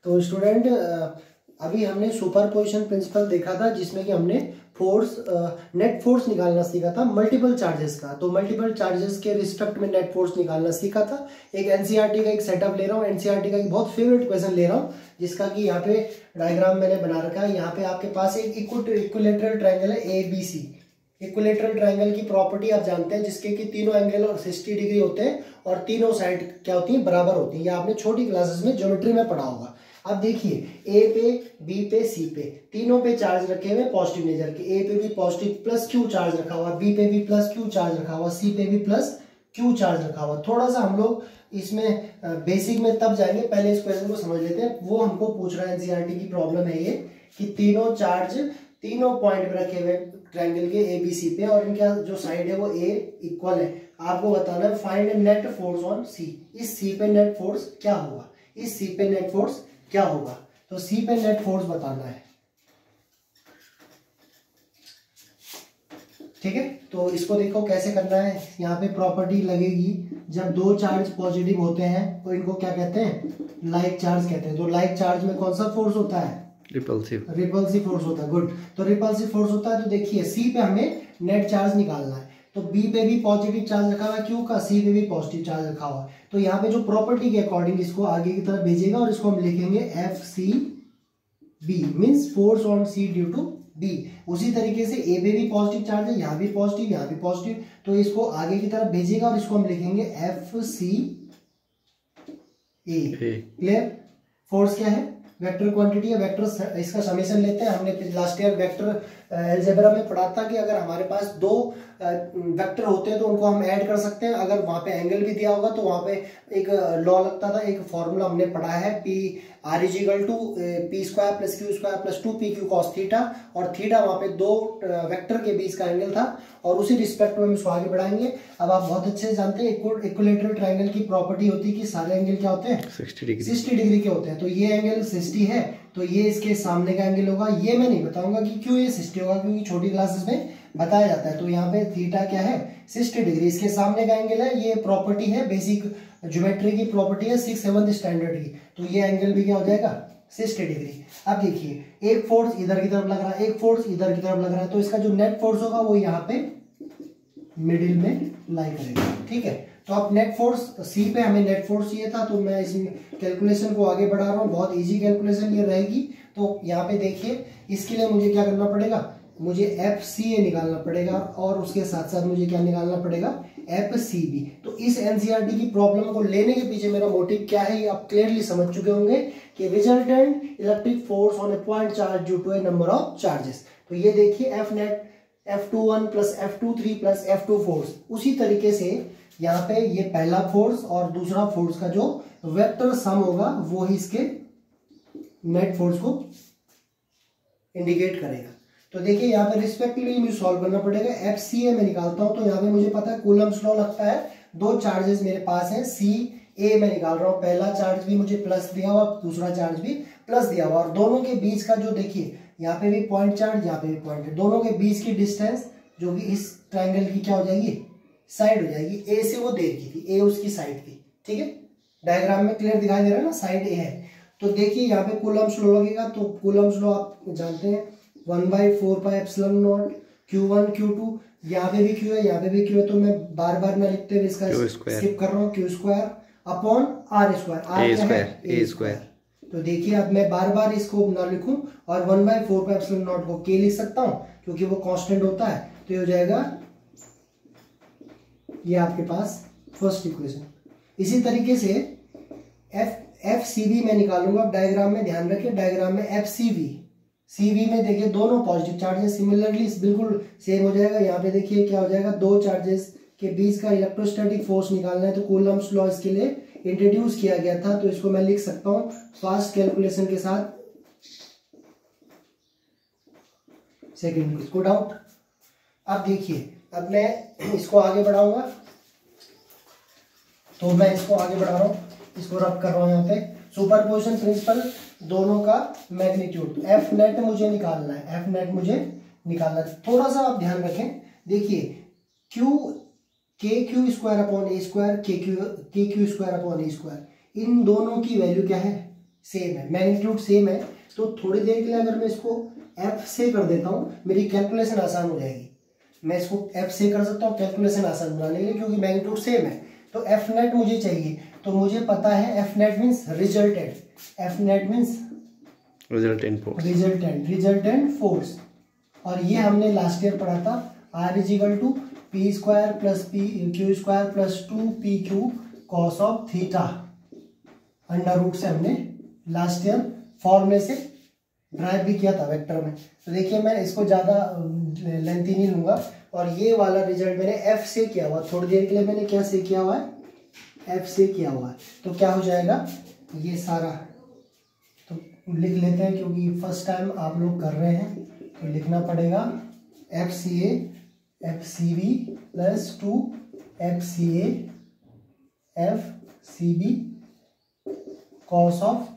तो स्टूडेंट अभी हमने सुपरपोजिशन प्रिंसिपल देखा था, जिसमें कि हमने फोर्स नेट फोर्स निकालना सीखा था मल्टीपल चार्जेस का। तो मल्टीपल चार्जेस के रिस्पेक्ट में नेट फोर्स निकालना सीखा था। एक एनसीईआरटी का एक सेटअप ले रहा हूँ, एनसीईआरटी का एक बहुत फेवरेट क्वेश्चन ले रहा हूँ, जिसका कि यहाँ पे डायग्राम मैंने बना रखा है। यहाँ पे आपके पास एक इक्विलेटरल ट्रायंगल है ABC। इक्विलेटरल ट्रायंगल की प्रॉपर्टी आप जानते हैं, जिसके कि तीनों एंगल और 60 डिग्री होते हैं और तीनों साइड क्या होती है, बराबर होती है। ये आपने छोटी क्लासेस में ज्योमेट्री में पढ़ा होगा। अब देखिए A पे, B पे, C पे, तीनों पे चार्ज रखे हुए पॉजिटिव नेचर के। A पे भी पॉजिटिव प्लस Q चार्ज रखा हुआ, B पे भी प्लस Q चार्ज रखा हुआ, C पे भी प्लस Q चार्ज रखा हुआ। थोड़ा सा हम लोग इसमें बेसिक में तब जाएंगे, पहले इस क्वेश्चन को समझ लेते हैं। वो हमको पूछ रहा है, एनसीईआरटी की प्रॉब्लम है ये, कि तीनों चार्ज तीनों पॉइंट पे रखे हुए ट्रायंगल के ABC पे, और इनका जो साइड है वो A इक्वल है। आपको बताना है find net force on C। इस C पे नेट फोर्स क्या होगा, इस C पे नेट फोर्स क्या होगा। तो C पे नेट फोर्स बताना है, ठीक है। तो इसको देखो कैसे करना है। यहाँ पे प्रॉपर्टी लगेगी, जब दो चार्ज पॉजिटिव होते हैं तो इनको क्या कहते हैं, लाइक चार्ज कहते हैं। तो लाइक चार्ज में कौन सा फोर्स होता है, रिपल्सिव फोर्स होता है। गुड, तो रिपल्सिव फोर्स होता है। तो देखिए C पे हमें नेट चार्ज निकालना है। तो B पे भी पॉजिटिव चार्ज रखा हुआ है Q का, C पे भी पॉजिटिव चार्ज रखा हुआ है। तो यहाँ पे जो प्रॉपर्टी के अकॉर्डिंग इसको आगे की तरफ भेजेगा, और इसको हम लिखेंगे FCB means force on C due to B। उसी तरीके से A पे भी पॉजिटिव चार्ज है, यहाँ भी पॉजिटिव, यहाँ भी पॉजिटिव, तो इसको आगे की तरफ भेजेगा और इसको हम लिखेंगे FCA। क्लियर। फोर्स क्या है, वेक्टर क्वांटिटी है। वेक्टर इसका समेशन लेते हैं। हमने लास्ट ईयर वेक्टर अलजेब्रा में पढ़ा था कि अगर हमारे पास दो वेक्टर होते हैं तो उनको हम ऐड कर सकते हैं। अगर वहां पे एंगल भी दिया होगा तो वहां पे एक लॉ लगता था, एक फॉर्मूला हमने पढ़ा है, PR = P² + Q² + 2PQ cos theta, और थीटा वहां पे दो वेक्टर के बीच का एंगल था, और उसी रिस्पेक्ट में हम इसको आगे बढ़ाएंगे। अब आप बहुत अच्छे से जानते हैं इक्विलेटरल ट्रायंगल की प्रॉपर्टी होती है कि सारे एंगल क्या होते हैं, 60 डिग्री के होते हैं। तो ये एंगल 60 है, तो ये इसके सामने का एंगल होगा। ये मैं नहीं बताऊंगा कि क्यों ये 60 होगा, क्योंकि छोटी क्लासेस में बताया जाता है। तो यहाँ पे थीटा क्या है, 60 डिग्री इसके सामने का एंगल है। ये प्रॉपर्टी है, बेसिक ज्योमेट्री की प्रॉपर्टी है 6th 7th स्टैंडर्ड की। तो ये एंगल भी क्या हो जाएगा, 60 डिग्री। अब देखिए, एक फोर्स इधर की तरफ लग रहा है, एक फोर्स इधर की तरफ लग रहा है, तो इसका जो नेट फोर्स होगा वो यहाँ पे मिडिल में लाई करेगा, ठीक है। तो अब नेट फोर्स C पे हमें नेट फोर्स चाहिए था, तो मैं इस कैलकुलेशन को आगे बढ़ा रहा हूँ। बहुत इजी कैलकुलेशन ये रहेगी। तो यहाँ पे देखिए, इसके लिए मुझे क्या करना पड़ेगा, मुझे FCA निकालना पड़ेगा, और उसके साथ साथ मुझे क्या निकालना पड़ेगा, FCB। तो इस एनसीईआरटी की प्रॉब्लम को लेने के पीछे मेरा मोटिव क्या है, ये आप क्लियरली समझ चुके होंगे कि resultant electric force on a point charge due to a number of charges. तो ये देखिए Fnet F21 + F23 + F24। उसी तरीके से यहाँ पे ये पहला फोर्स और दूसरा फोर्स का जो वेक्टर सम होगा वो ही इसके नेट फोर्स को इंडिकेट करेगा। तो देखिए यहाँ पे रिस्पेक्टिवली मुझे सॉल्व करना पड़ेगा। FCA में निकालता हूं, तो यहाँ पे मुझे पता है कूलम्स लॉ लगता है। दो चार्जेस मेरे पास है, CA में निकाल रहा हूँ। पहला चार्ज भी मुझे प्लस दिया हुआ, दूसरा चार्ज भी प्लस दिया हुआ, और दोनों के बीच का जो देखिए, यहाँ पे भी पॉइंट चार्ज, यहाँ पे भी पॉइंट, दोनों के बीच की डिस्टेंस जो कि इस ट्रायंगल की क्या हो जाएगी, साइड हो जाएगी। A से वो दे रखी थी, A उसकी साइड थी, ठीक है। डायग्राम में क्लियर दिखाई दे रहा है ना, साइड A है। तो देखिए यहाँ पे कूलम्स लॉ लगेगा। तो कूलम्स लॉ आप जानते हैं, 1/4πε0 Q1 Q2, यहाँ पे भी Q है, यहाँ पे भी Q है। तो मैं बार बार ना लिखते हुए इसका स्किप कर रहा हूँ, Q² अपॉन R²। तो देखिए अब मैं बार बार इसको ना लिखूं और 1/4πε0 को K लिख सकता हूं, क्योंकि वो कांस्टेंट होता है। तो ये हो जाएगा, ये आपके पास फर्स्ट इक्वेशन। इसी तरीके से FCB में निकालूंगा। डायग्राम में ध्यान रखिए, डायग्राम में CV में देखिए दोनों पॉजिटिव चार्जेस, सिमिलरली बिल्कुल सेम हो जाएगा। यहाँ पे देखिए क्या हो जाएगा, दो चार्जेस के बीच का इलेक्ट्रोस्टैटिक फोर्स निकालना है। तो कूलम्स लॉ इसके लिए इंट्रोड्यूस किया गया था, तो इसको मैं लिख सकता हूं फास्ट कैलकुलेशन के साथ। सेकेंड, इसको डाउट। अब देखिए, अब मैं इसको आगे बढ़ाऊंगा, तो मैं इसको आगे बढ़ा रहा हूं, इसको रब कर रहा हूं यहाँ पे। सुपरपोजिशन प्रिंसिपल, दोनों का मैग्नीट्यूड, Fnet मुझे निकालना है, Fnet मुझे निकालना है। थोड़ा सा आप ध्यान रखें, देखिए KQ² upon A², KQ² upon A², इन दोनों की वैल्यू क्या है, सेम है, मैग्नीट्यूड सेम है, तो थोड़ी देर के लिए अगर मैं इसको एफ से कर देता हूँ मेरी कैलकुलेशन आसान हो जाएगी। मैं इसको एफ से कर सकता हूँ कैलकुलेशन आसान बनाने के लिए, क्योंकि मैग्नीट्यूड सेम है। तो एफ नेट मुझे चाहिए, तो मुझे पता है f net means resultant, f net means resultant force. और ये हमने लास्ट ईयर पढ़ा था, r is equal to p square plus p q square plus 2pq cos of theta, under root से हमने लास्ट ईयर फॉर्मूले से ड्राइव भी किया था वेक्टर में। तो देखिए मैं इसको ज़्यादा लेंथी नहीं लूँगा, और ये वाला रिजल्ट मैंने एफ से किया हुआ, थोड़ी देर के लिए मैंने क्या से किया हुआ है, एफ से किया हुआ है। तो क्या हो जाएगा ये सारा, तो लिख लेते हैं क्योंकि फर्स्ट टाइम आप लोग कर रहे हैं तो लिखना पड़ेगा f c c b plus 2FCA FCB cos of,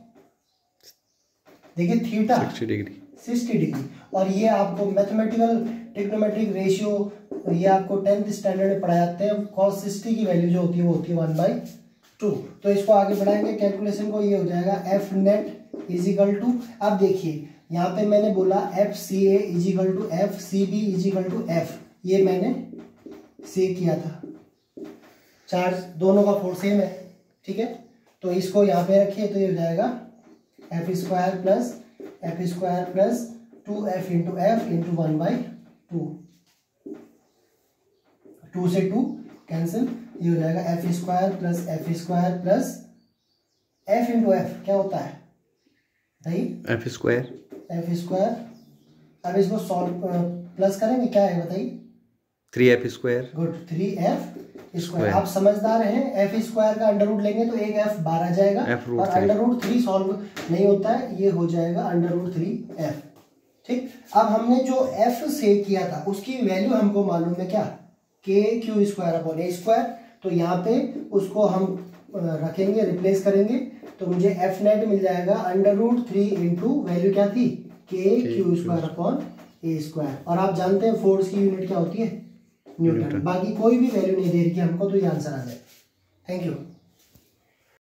देखिए थीटा 60 डिग्री। और ये आपको मैथमेटिकल ट्रिग्नोमेट्रिक रेशियो, ये आपको 10th स्टैंडर्ड में पढ़ाए जाते हैं। cos 60 की वैल्यू जो होती है वो होती है 1/2। तो इसको आगे बढ़ाएंगे कैलकुलेशन को, ये हो जाएगा f net is equal to, अब देखिए यहाँ पे मैंने बोला FCA is equal to FCB is equal to F, ये मैंने से किया था, चार्ज दोनों का फोर्स सेम है, ठीक है। तो इसको यहाँ पे रखिए, तो ये हो जाएगा F square plus 2F into F into 1/2, 2 से 2 कैंसिल, ये हो जाएगा F square plus F into F क्या होता है भाई, एफ स्क्वायर। अब इसको सॉल्व प्लस करेंगे, क्या है बताइए, 3F square, good, 3F square. आप समझदार हैं, एफ स्क्वायर का अंडर रूट लेंगे तो एक एफ बाहर आ जाएगा, और अंडर रूट 3 सॉल्व नहीं होता है, ये हो जाएगा अंडर रूट 3F, ठीक। अब हमने जो एफ से किया था उसकी वैल्यू हमको मालूम है क्या, KQ square upon A square. तो यहाँ पे उसको हम रखेंगे, रिप्लेस करेंगे, तो मुझे एफ नेट मिल जाएगा अंडर रूट 3 इंटू वैल्यू क्या थी, KQ square upon A square. और आप जानते हैं फोर्स की यूनिट क्या होती है, न्यूटन। बाकी कोई भी वैल्यू नहीं दे रही हमको, तो ये आंसर आ जाए। Thank you.